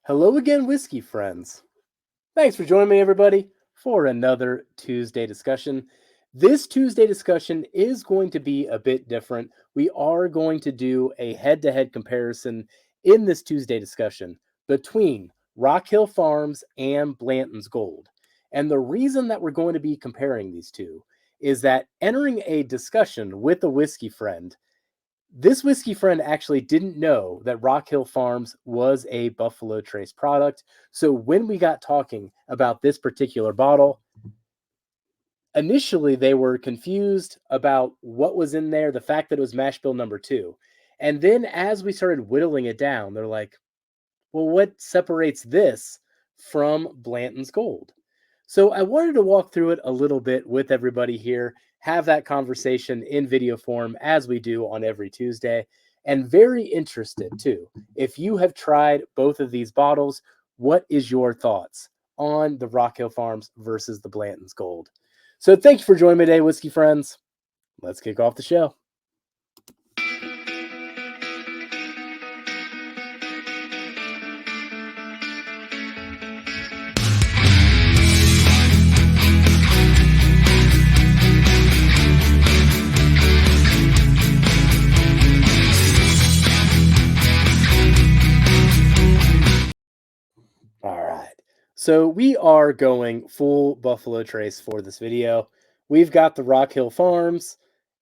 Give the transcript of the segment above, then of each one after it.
Hello again, whiskey friends. Thanks for joining me, everybody, for another Tuesday discussion. This Tuesday discussion is going to be a bit different. We are going to do a head to head comparison in this Tuesday discussion between Rock Hill Farms and Blanton's Gold. And the reason that we're going to be comparing these two is that entering a discussion with a whiskey friend, this whiskey friend actually didn't know that Rock Hill Farms was a Buffalo Trace product. So when we got talking about this particular bottle, initially they were confused about what was in there, the fact that it was mash bill number 2. And then as we started whittling it down, they're like, well, what separates this from Blanton's Gold? So I wanted to walk through it a little bit with everybody here, have that conversation in video form as we do on every Tuesday, and very interested too. If you have tried both of these bottles, what is your thoughts on the Rock Hill Farms versus the Blanton's Gold? So thank you for joining me today, whiskey friends. Let's kick off the show. All right. So we are going full Buffalo Trace for this video. We've got the Rock Hill Farms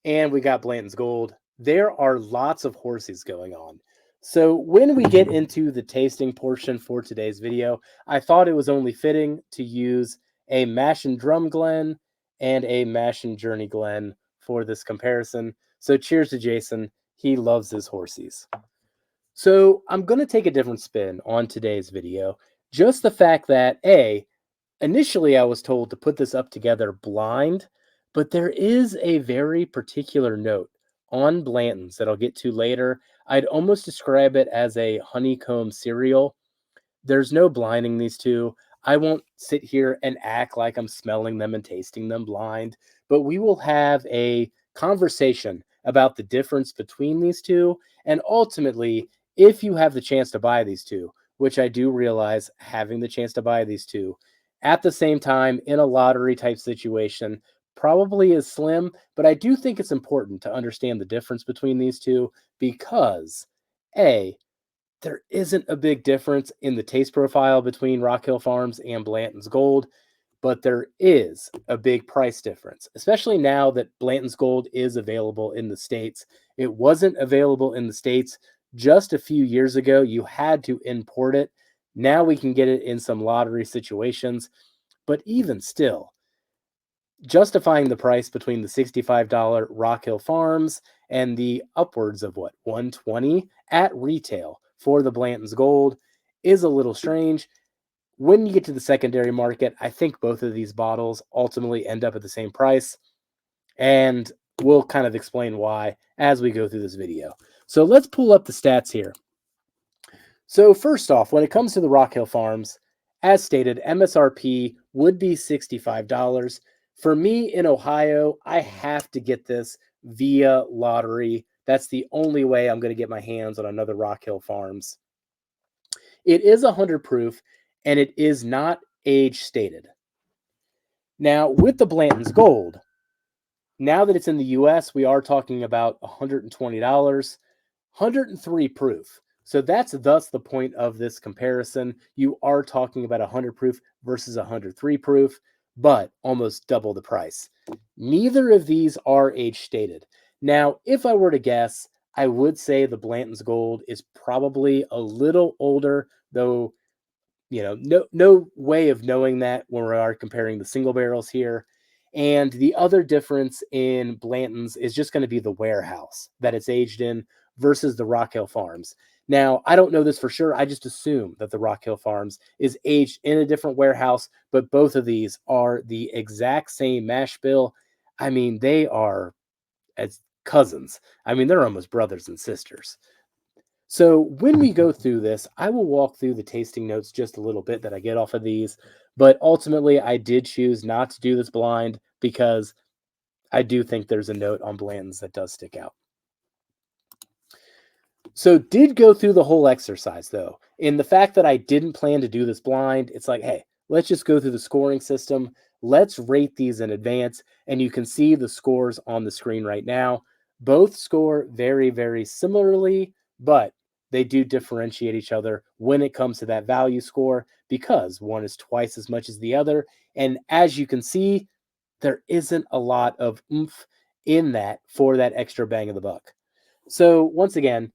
and we got Blanton's Gold. There are lots of horses going on. So when we get into the tasting portion for today's video, I thought it was only fitting to use a Mash and Drum Glen and a Mash and Journey Glen for this comparison. So cheers to Jason. He loves his horsies. So I'm going to take a different spin on today's video. Just the fact that, initially I was told to put this up together blind, but there is a very particular note on Blanton's that I'll get to later. I'd almost describe it as a honeycomb cereal. There's no blinding these two. I won't sit here and act like I'm smelling them and tasting them blind, but we will have a conversation about the difference between these two. And ultimately, if you have the chance to buy these two, which I do realize having the chance to buy these two at the same time in a lottery type situation probably is slim, but I do think it's important to understand the difference between these two because there isn't a big difference in the taste profile between Rock Hill Farms and Blanton's Gold, but there is a big price difference, especially now that Blanton's Gold is available in the States. It wasn't available in the States just a few years ago. You had to import it. Now we can get it in some lottery situations, but even still, justifying the price between the $65 Rock Hill Farms and the upwards of $120 at retail for the Blanton's Gold is a little strange. When you get to the secondary market, I think both of these bottles ultimately end up at the same price, and we'll kind of explain why as we go through this video. So let's pull up the stats here. So first off, when it comes to the Rock Hill Farms, as stated, MSRP would be $65. For me in Ohio, I have to get this via lottery. That's the only way I'm going to get my hands on another Rock Hill Farms. It is 100 proof, and it is not age stated. Now, with the Blanton's Gold, now that it's in the US, we are talking about $120, 103 proof. So that's thus the point of this comparison. You are talking about 100 proof versus 103 proof, but almost double the price. Neither of these are age stated. Now, if I were to guess, I would say the Blanton's Gold is probably a little older, though, no way of knowing that when we are comparing the single barrels here. And the other difference in Blanton's is just going to be the warehouse that it's aged in versus the Rock Hill Farms. Now, I don't know this for sure. I just assume that the Rock Hill Farms is aged in a different warehouse, but both of these are the exact same mash bill. I mean, they are as cousins. I mean, they're almost brothers and sisters. So when we go through this, I will walk through the tasting notes just a little bit that I get off of these. But ultimately, I did choose not to do this blind because I do think there's a note on Blanton's that does stick out. So did go through the whole exercise though. In the fact that I didn't plan to do this blind, it's like, hey, let's just go through the scoring system. Let's rate these in advance. And you can see the scores on the screen right now. Both score very, very similarly, but they do differentiate each other when it comes to that value score because one is twice as much as the other. And as you can see, there isn't a lot of oomph in that for that extra bang of the buck. So once again,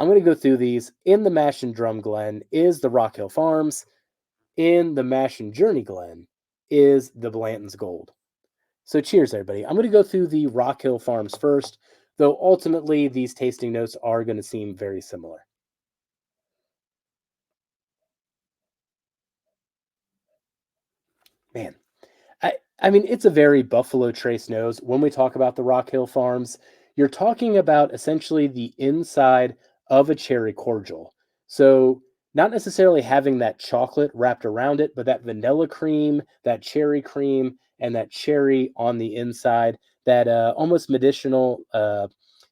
I'm going to go through these. In the Mash and Drum Glen is the Rock Hill Farms. In the Mash and Journey Glen is the Blanton's Gold. So cheers, everybody. I'm going to go through the Rock Hill Farms first, though ultimately these tasting notes are going to seem very similar. Man, I mean, it's a very Buffalo Trace nose. When we talk about the Rock Hill Farms, you're talking about essentially the inside of a cherry cordial. So, not necessarily having that chocolate wrapped around it, but that vanilla cream, that cherry cream, and that cherry on the inside, that almost medicinal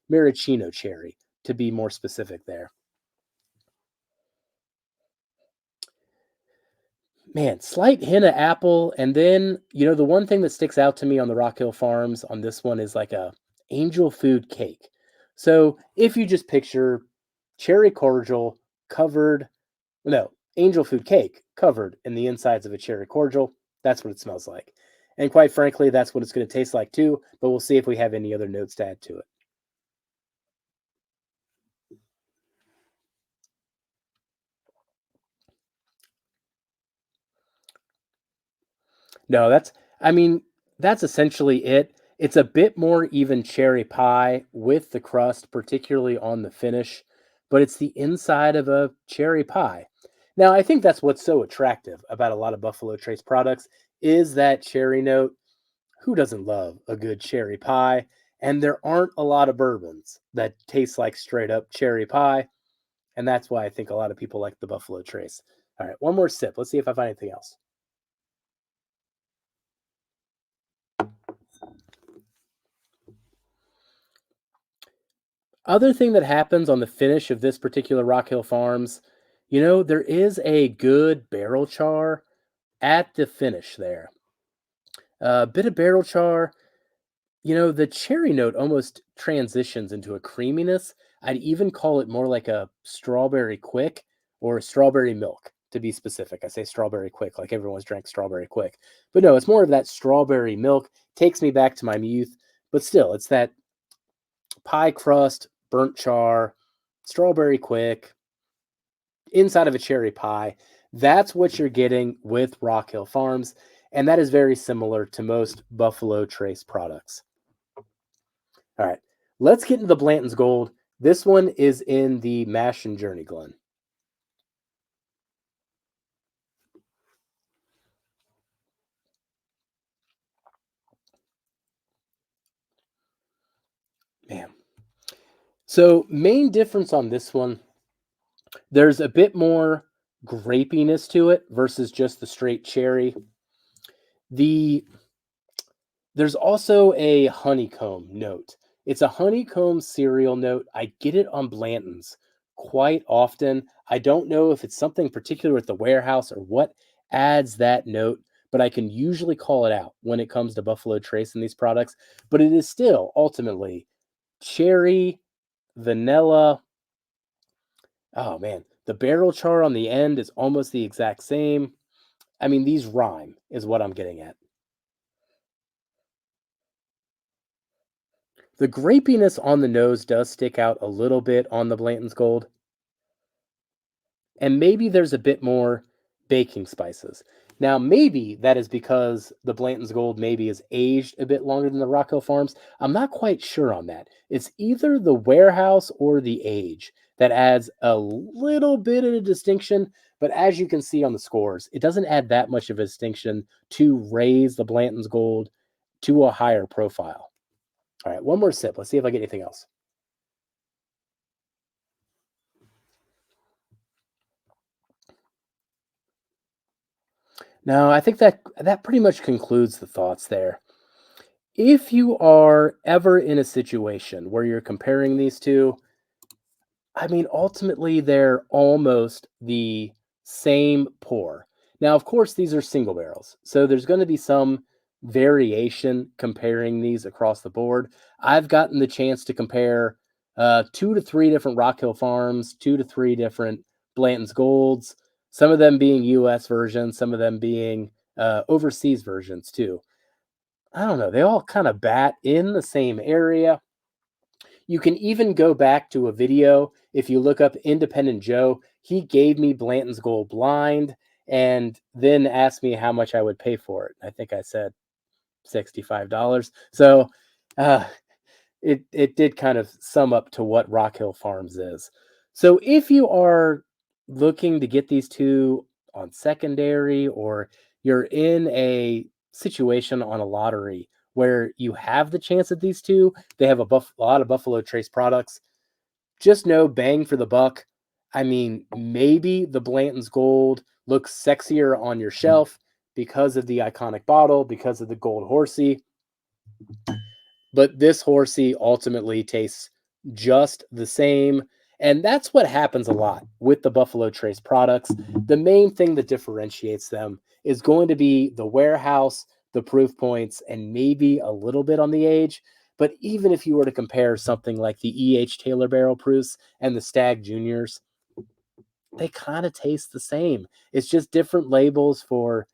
maraschino cherry, to be more specific there. Man, slight hint of apple, and then, the one thing that sticks out to me on the Rock Hill Farms on this one is like a angel food cake. So, if you just picture cherry cordial covered, no, angel food cake covered in the insides of a cherry cordial, that's what it smells like. And quite frankly, that's what it's going to taste like too, but we'll see if we have any other notes to add to it. No, I mean, that's essentially it. It's a bit more even cherry pie with the crust, particularly on the finish, but it's the inside of a cherry pie. Now, I think that's what's so attractive about a lot of Buffalo Trace products is that cherry note. Who doesn't love a good cherry pie? And there aren't a lot of bourbons that taste like straight up cherry pie, and that's why I think a lot of people like the Buffalo Trace. All right, one more sip. Let's see if I find anything else. Other thing that happens on the finish of this particular Rock Hill Farms, there is a good barrel char at the finish there. A bit of barrel char. The cherry note almost transitions into a creaminess. I'd even call it more like a strawberry quick or strawberry milk, to be specific. I say strawberry quick, like everyone's drank strawberry quick. But no, it's more of that strawberry milk. Takes me back to my youth. But still, it's that pie crust, burnt char, strawberry quick, inside of a cherry pie. That's what you're getting with Rock Hill Farms, and that is very similar to most Buffalo Trace products. All right, let's get into the Blanton's Gold. This one is in the Mash and Journey Glen. Man. So, main difference on this one, there's a bit more grapiness to it versus just the straight cherry. The There's also a honeycomb note. It's a honeycomb cereal note. I get it on Blanton's quite often. I don't know if it's something particular with the warehouse or what adds that note, but I can usually call it out when it comes to Buffalo Trace in these products. But it is still ultimately cherry, vanilla. Oh man, the barrel char on the end is almost the exact same. I mean, these rhyme, is what I'm getting at. The grapiness on the nose does stick out a little bit on the Blanton's Gold, and maybe there's a bit more baking spices. Now, maybe that is because the Blanton's Gold maybe is aged a bit longer than the Rockhill Farms. I'm not quite sure on that. It's either the warehouse or the age that adds a little bit of a distinction, but as you can see on the scores, it doesn't add that much of a distinction to raise the Blanton's Gold to a higher profile. All right, one more sip. Let's see if I get anything else. No, I think that pretty much concludes the thoughts there. If you are ever in a situation where you're comparing these two, I mean, ultimately, they're almost the same pour. Now, of course, these are single barrels, so there's going to be some variation comparing these across the board. I've gotten the chance to compare 2 to 3 different Rock Hill Farms, 2 to 3 different Blanton's Golds, some of them being US versions, some of them being overseas versions too. I don't know. They all kind of bat in the same area. You can even go back to a video. If you look up Independent Joe, he gave me Blanton's Gold blind and then asked me how much I would pay for it. I think I said $65. So uh, it did kind of sum up to what Rock Hill Farms is. So if you are looking to get these two on secondary, or you're in a situation on a lottery where you have the chance at these two, they have a lot of Buffalo Trace products. Just know, bang for the buck. I mean, maybe the Blanton's Gold looks sexier on your shelf because of the iconic bottle, because of the gold horsey. But this horsey ultimately tastes just the same. And that's what happens a lot with the Buffalo Trace products. The main thing that differentiates them is going to be the warehouse, the proof points, and maybe a little bit on the age. But even if you were to compare something like the E.H. Taylor Barrel Proofs and the Stag Juniors, they kind of taste the same. It's just different labels for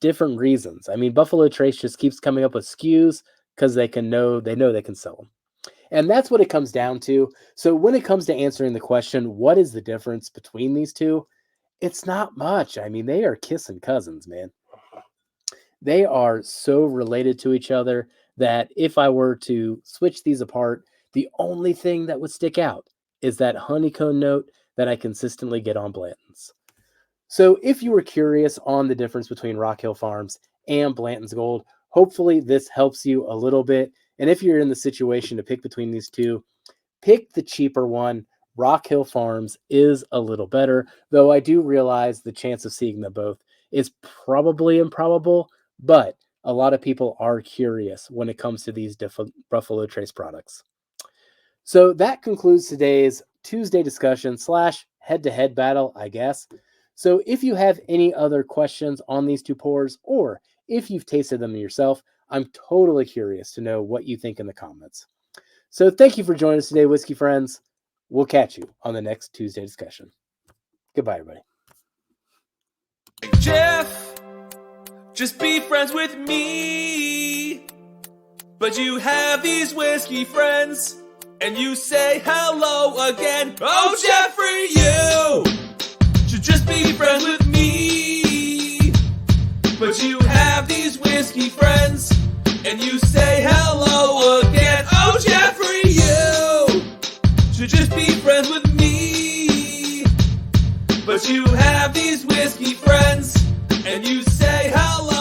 different reasons. I mean, Buffalo Trace just keeps coming up with SKUs because they know they can sell them. And that's what it comes down to. So when it comes to answering the question, what is the difference between these two? It's not much. I mean, they are kissing cousins, man. They are so related to each other that if I were to switch these apart, the only thing that would stick out is that honeycomb note that I consistently get on Blanton's. So if you were curious on the difference between Rock Hill Farms and Blanton's Gold, hopefully this helps you a little bit. And if you're in the situation to pick between these two, pick the cheaper one. Rock Hill Farms is a little better, though I do realize the chance of seeing them both is probably improbable, but a lot of people are curious when it comes to these Buffalo Trace products. So that concludes today's Tuesday discussion / head-to-head battle, I guess. So if you have any other questions on these two pours, or if you've tasted them yourself, I'm totally curious to know what you think in the comments. So thank you for joining us today, whiskey friends. We'll catch you on the next Tuesday discussion. Goodbye, everybody. Jeff, just be friends with me. But you have these whiskey friends, and you say hello again. Oh, Jeffrey, you should just be friends with me. But you have these whiskey friends, and you say hello again. Oh, Jeffrey, you should just be friends with me. But you have these whiskey friends, and you say hello